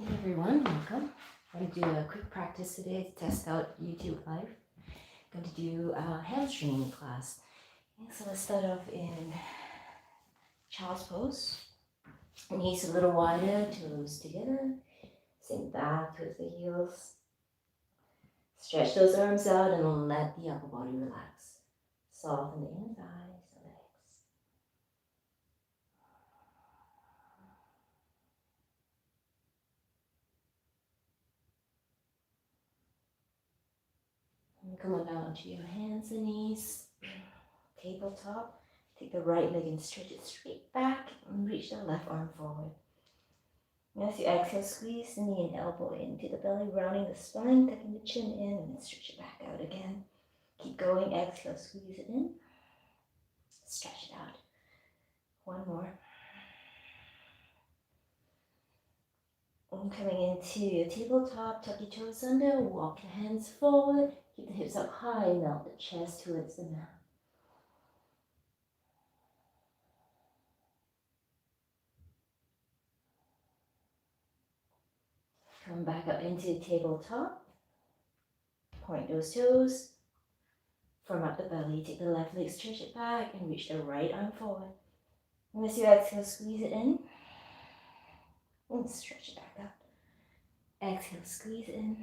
Hey everyone, welcome. I'm going to do a quick practice today to test out YouTube Live. I'm going to do a hamstring class. Okay, so let's start off in child's pose. Knees a little wider, toes together. Sink back towards the heels. Stretch those arms out and let the upper body relax. Soften the inner thighs, the legs. And come on down onto your hands and knees. Tabletop. Take the right leg and stretch it straight back and reach the left arm forward. And as you exhale, squeeze the knee and elbow into the belly, rounding the spine, tucking the chin in, and then stretch it back out again. Keep going. Exhale, squeeze it in. Stretch it out. One more. And coming into your tabletop, tuck your toes under, walk your hands forward, keep the hips up high, melt the chest towards the mat. Come back up into tabletop. Point those toes. Firm up the belly. Take the left leg, stretch it back, and reach the right arm forward. And as you exhale, squeeze it in. And stretch it back out. Exhale, squeeze in.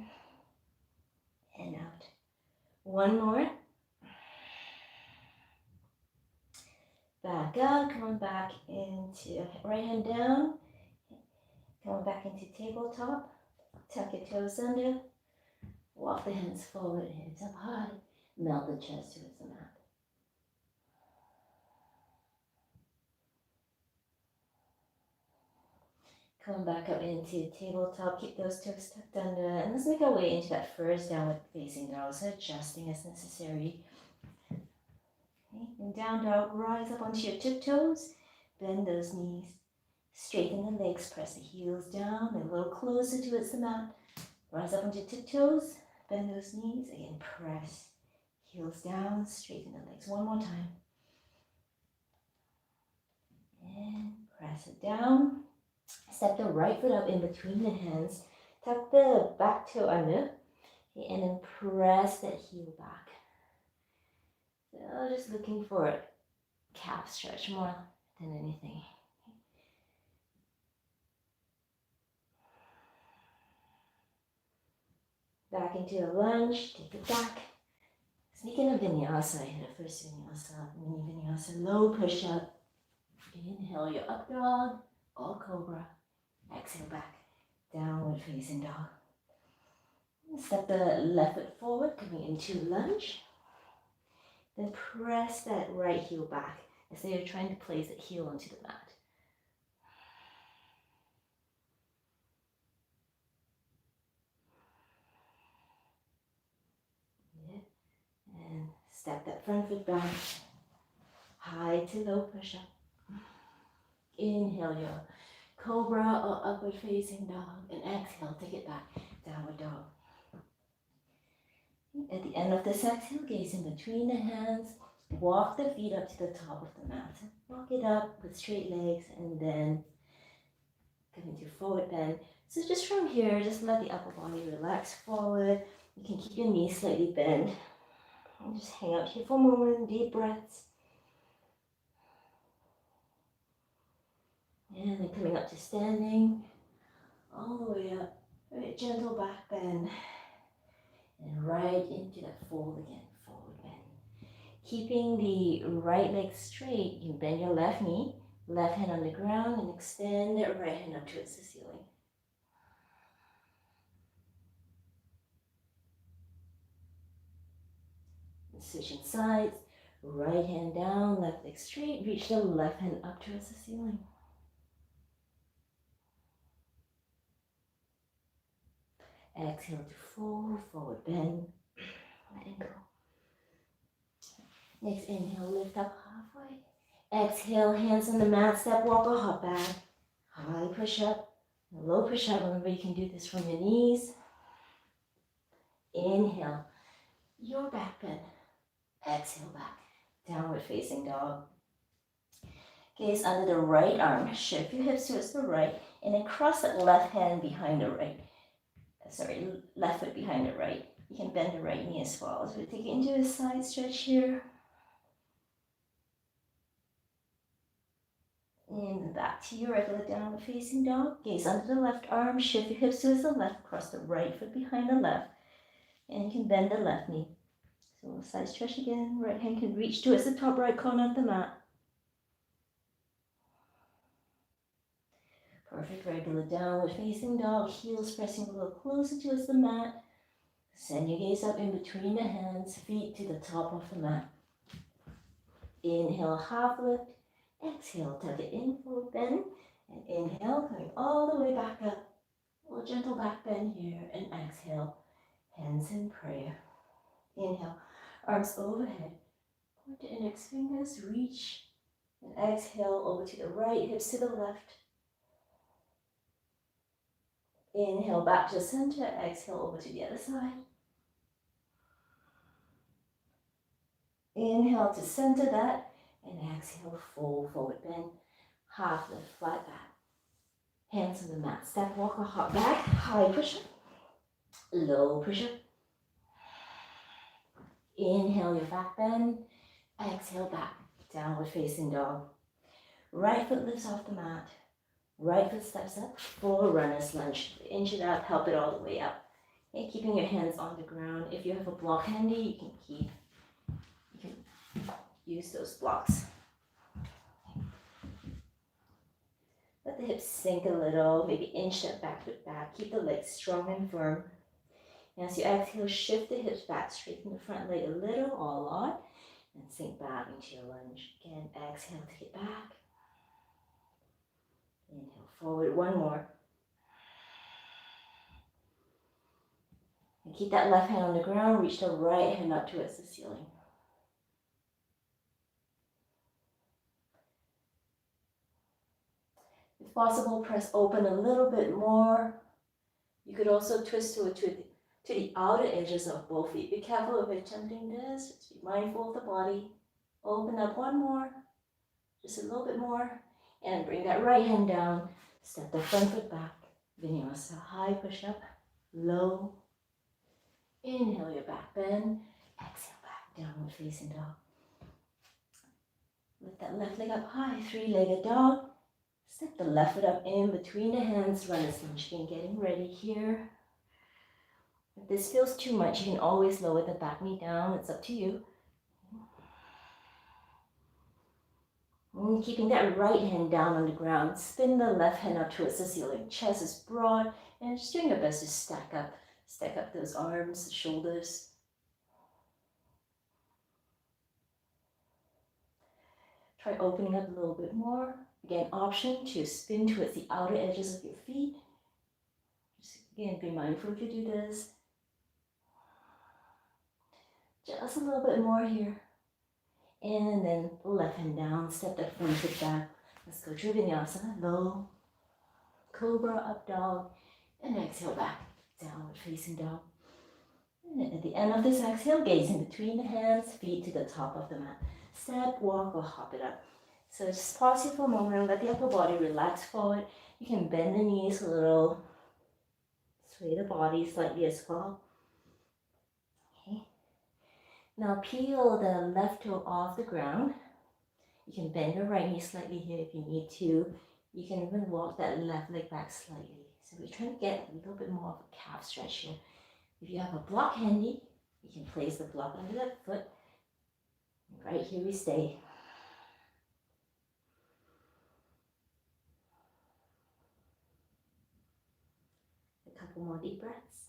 And out. One more. Back out. Come on back into right hand down. Come on back into tabletop. Tuck your toes under. Walk the hands forward, hips up high. Melt the chest towards the mat. Come back up into tabletop. Keep those toes tucked under. And let's make our way into that first downward facing dog. So adjusting as necessary. Okay. And down dog, rise up onto your tiptoes. Bend those knees. Straighten the legs. Press the heels down. A little closer towards the mat. Rise up onto your tiptoes. Bend those knees. Again, press. Heels down. Straighten the legs. One more time. And press it down. Step the right foot up in between the hands. Tuck the back toe under. Okay, and then press that heel back. So just looking for a calf stretch more than anything. Back into a lunge. Take it back. Sneak in a vinyasa. The first vinyasa, mini vinyasa, low push up. Inhale your up dog or cobra. Exhale back, downward facing dog. Step the left foot forward, coming into lunge. Then press that right heel back as though you're trying to place that heel onto the mat. Yeah. And step that front foot back, high to low push up. Inhale your cobra or upward facing dog, and exhale, take it back, downward dog. At the end of this exhale, gaze in between the hands, walk the feet up to the top of the mat. Walk it up with straight legs, and then come into forward bend. So just from here, just let the upper body relax forward. You can keep your knees slightly bent. And just hang out here for a moment, deep breaths. And then coming up to standing, all the way up, very gentle back bend. And right into that fold again, forward bend. Keeping the right leg straight, you bend your left knee, left hand on the ground, and extend that right hand up towards the ceiling. And switching sides, right hand down, left leg straight, reach the left hand up towards the ceiling. Exhale to fold, forward bend, let it go. Next inhale, lift up halfway. Exhale, hands on the mat, step, walk, or hop back. High push up, low push up. Remember, you can do this from your knees. Inhale, your back bend. Exhale back, downward facing dog. Gaze under the right arm, shift your hips towards the right. And then cross that left hand behind the right. Left foot behind the right. You can bend the right knee as well. So we take it into a side stretch here. And back to your regular downward facing dog. Gaze under the left arm, shift your hips towards the left, cross the right foot behind the left, and you can bend the left knee. So side stretch again, right hand can reach towards the top right corner of the mat. Perfect, regular downward facing dog, heels pressing a little closer towards the mat. Send your gaze up in between the hands, feet to the top of the mat. Inhale, half lift. Exhale, tuck it in, forward bend. And inhale, coming all the way back up. A little gentle back bend here. And exhale, hands in prayer. Inhale, arms overhead. Point to index fingers, reach. And exhale, over to the right, hips to the left. Inhale, back to center. Exhale, over to the other side. Inhale to center that. And exhale, full forward bend. Half lift, flat back. Hands on the mat. Step, walk, or hop back. High push-up. Low push-up. Inhale your back bend. Exhale back. Downward facing dog. Right foot lifts off the mat. Right foot steps up. Full runner's lunge. Inch it up. Help it all the way up. Okay, keeping your hands on the ground. If you have a block handy, you can use those blocks. Let the hips sink a little. Maybe inch that back foot back. Keep the legs strong and firm. And as you exhale, shift the hips back, straighten the front leg a little or a lot, and sink back into your lunge. Again, exhale, take it back. Inhale, forward, one more. And keep that left hand on the ground, reach the right hand up towards the ceiling. If possible, press open a little bit more. You could also twist to the outer edges of both feet. Be careful of attempting this. Just be mindful of the body. Open up one more, just a little bit more, and bring that right hand down. Step the front foot back. Vinyasa, high push up, low. Inhale your back bend. Exhale back, downward facing dog. Lift that left leg up high, three-legged dog. Step the left foot up in between the hands, runner's lunge. Again, getting ready here. If this feels too much, you can always lower the back knee down. It's up to you. And keeping that right hand down on the ground, spin the left hand up towards the ceiling. Chest is broad, and just doing your best to stack up those arms, shoulders. Try opening up a little bit more. Again, option to spin towards the outer edges of your feet. Just again, be mindful if you do this. Just a little bit more here. And then the left hand down, step that front foot back. Let's go to Vinyasa, low, cobra, up dog, and exhale back, downward facing dog. And at the end of this exhale, gaze in between the hands, feet to the top of the mat. Step, walk, or hop it up. So just pause here for a moment, let the upper body relax forward. You can bend the knees a little, sway the body slightly as well. Okay. Now peel the left toe off the ground. You can bend your right knee slightly here if you need to. You can even walk that left leg back slightly. So we're trying to get a little bit more of a calf stretch here. If you have a block handy, you can place the block under that foot. Right here we stay. A couple more deep breaths.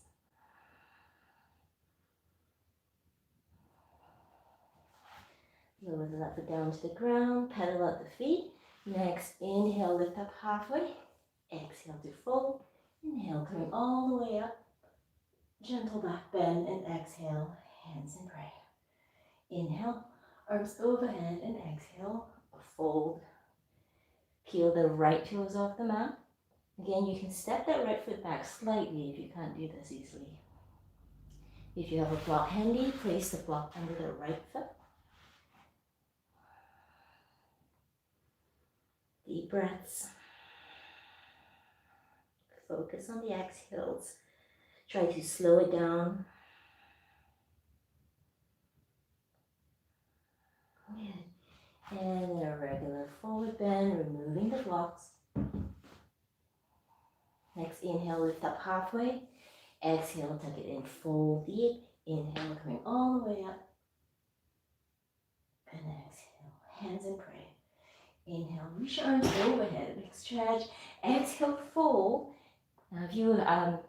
Lower the left foot down to the ground, pedal out the feet. Next, inhale, lift up halfway. Exhale to fold. Inhale, coming all the way up. Gentle back bend and exhale, hands in prayer. Inhale, arms overhead and exhale, fold. Peel the right toes off the mat. Again, you can step that right foot back slightly if you can't do this easily. If you have a block handy, place the block under the right foot. Deep breaths. Focus on the exhales. Try to slow it down. Good. And then a regular forward bend, removing the blocks. Next inhale, lift up halfway. Exhale, tuck it in, fold deep. Inhale, coming all the way up. And exhale, hands and pray. Inhale, reach your arms overhead, big stretch. Exhale, fold. Now if you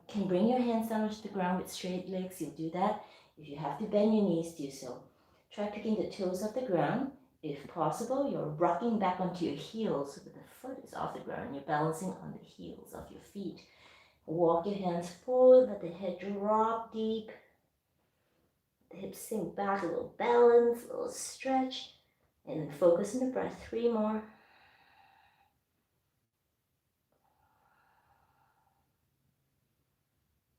can bring your hands down to the ground with straight legs, you'll do that. If you have to bend your knees, do so. Try picking the toes off the ground. If possible, you're rocking back onto your heels so that the foot is off the ground. You're balancing on the heels of your feet. Walk your hands forward, let the head drop deep. The hips sink back, a little balance, a little stretch. And then focus on the breath. 3 more.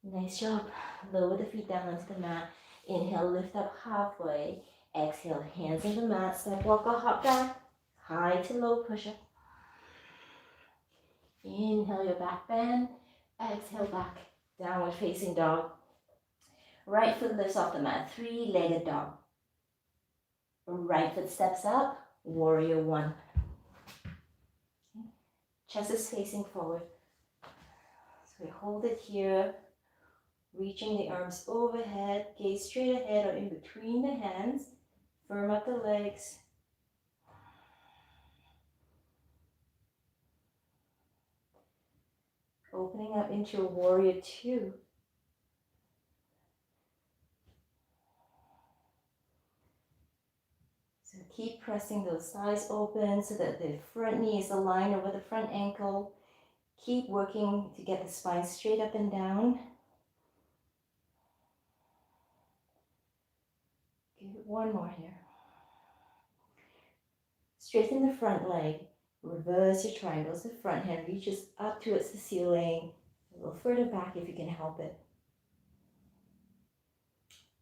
Nice job. Lower the feet down onto the mat. Inhale, lift up halfway. Exhale, hands on the mat. Step, walk, or hop back. High to low push-up. Inhale your back bend. Exhale back. Downward facing dog. Right foot lifts off the mat. 3-legged dog. Right foot steps up. Warrior 1. Chest is facing forward. So we hold it here. Reaching the arms overhead. Gaze straight ahead or in between the hands. Firm up the legs. Opening up into a warrior 2. So keep pressing those thighs open so that the front knee is aligned over the front ankle. Keep working to get the spine straight up and down. Give it 1 more here. Straighten the front leg. Reverse your triangles. The front hand reaches up towards the ceiling. A little further back if you can help it.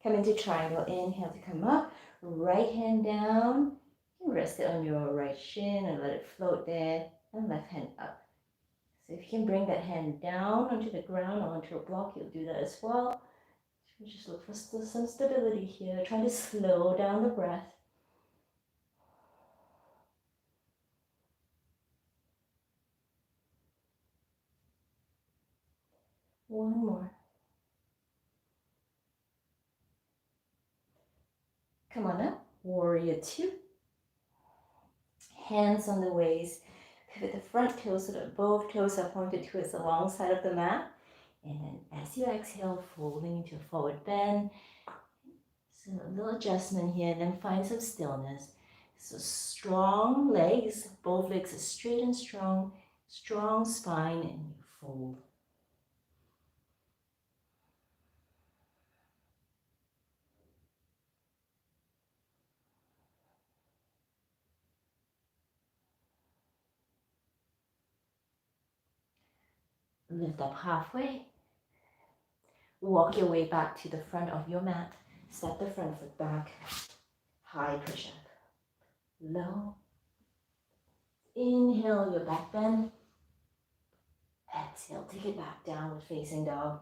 Come into triangle. Inhale to come up. Right hand down. And rest it on your right shin and let it float there. And left hand up. So if you can bring that hand down onto the ground or onto a block, you'll do that as well. So just look for some stability here. Try to slow down the breath. One more. Come on up. Warrior 2. Hands on the waist. Pivot the front toes so that both toes are pointed towards the long side of the mat. And then as you exhale, folding into a forward bend. So a little adjustment here, then find some stillness. So strong legs, both legs are straight and strong. Strong spine, and you fold. Lift up halfway. Walk your way back to the front of your mat. Step the front foot back. High push-up. Low. Inhale your back bend. Exhale, take it back, downward facing dog.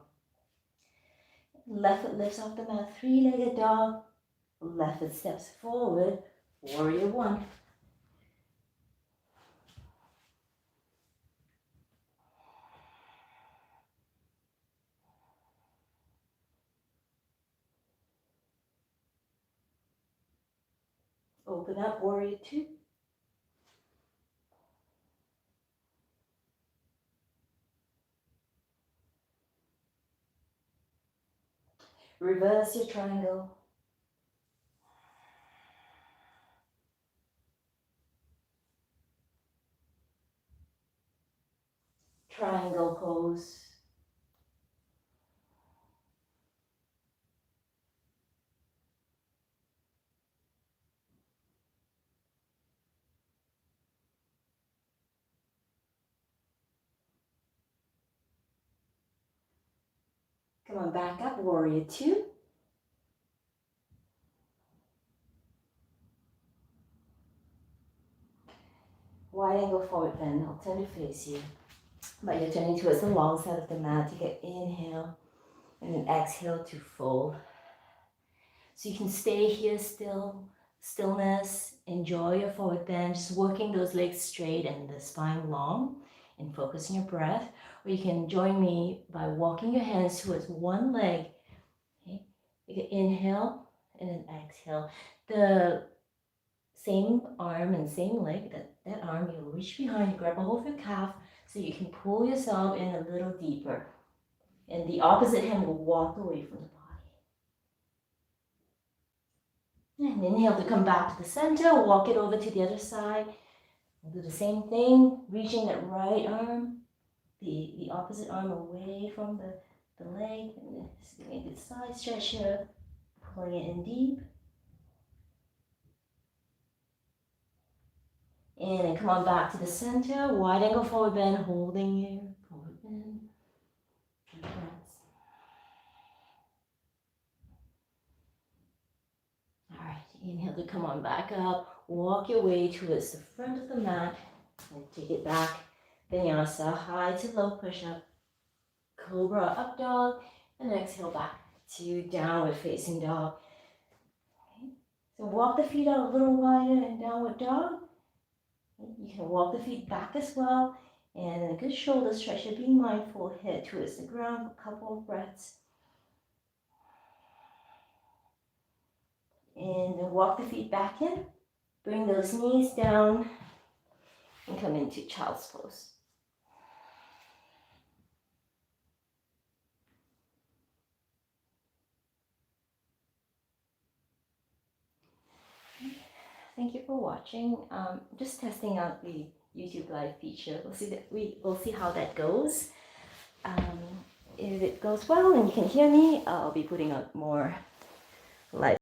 Left foot lifts off the mat, 3-legged dog. Left foot steps forward, warrior 1. Open up, warrior 2. Reverse your triangle. Triangle pose. Come on, back up, warrior 2. Wide angle forward bend, I'll turn to face you. But you're turning towards the long side of the mat. Take an inhale and then exhale to fold. So you can stay here still, stillness, enjoy your forward bend, just working those legs straight and the spine long and focus on your breath. Or you can join me by walking your hands towards one leg. Okay? You can inhale and then exhale. The same arm and same leg, that arm, you'll reach behind, grab a hold of your calf so you can pull yourself in a little deeper. And the opposite hand will walk away from the body. And inhale to come back to the center, walk it over to the other side. We'll do the same thing, reaching that right arm, the opposite arm away from the leg, and then just giving a good side stretch here, pulling it in deep. And then come on back to the center, wide angle forward bend, holding here, forward bend. Deep breaths. All right, inhale to come on back up, walk your way towards the front of the mat, and take it back. Vinyasa, high to low push-up, cobra up dog, and exhale back to downward facing dog. Okay. So walk the feet out a little wider in downward dog. You can walk the feet back as well, and a good shoulder stretch. Be mindful, head towards the ground for a couple of breaths. And then walk the feet back in, bring those knees down, and come into child's pose. Thank you for watching. Just testing out the YouTube live feature. We'll see how that goes. If it goes well and you can hear me, I'll be putting out more live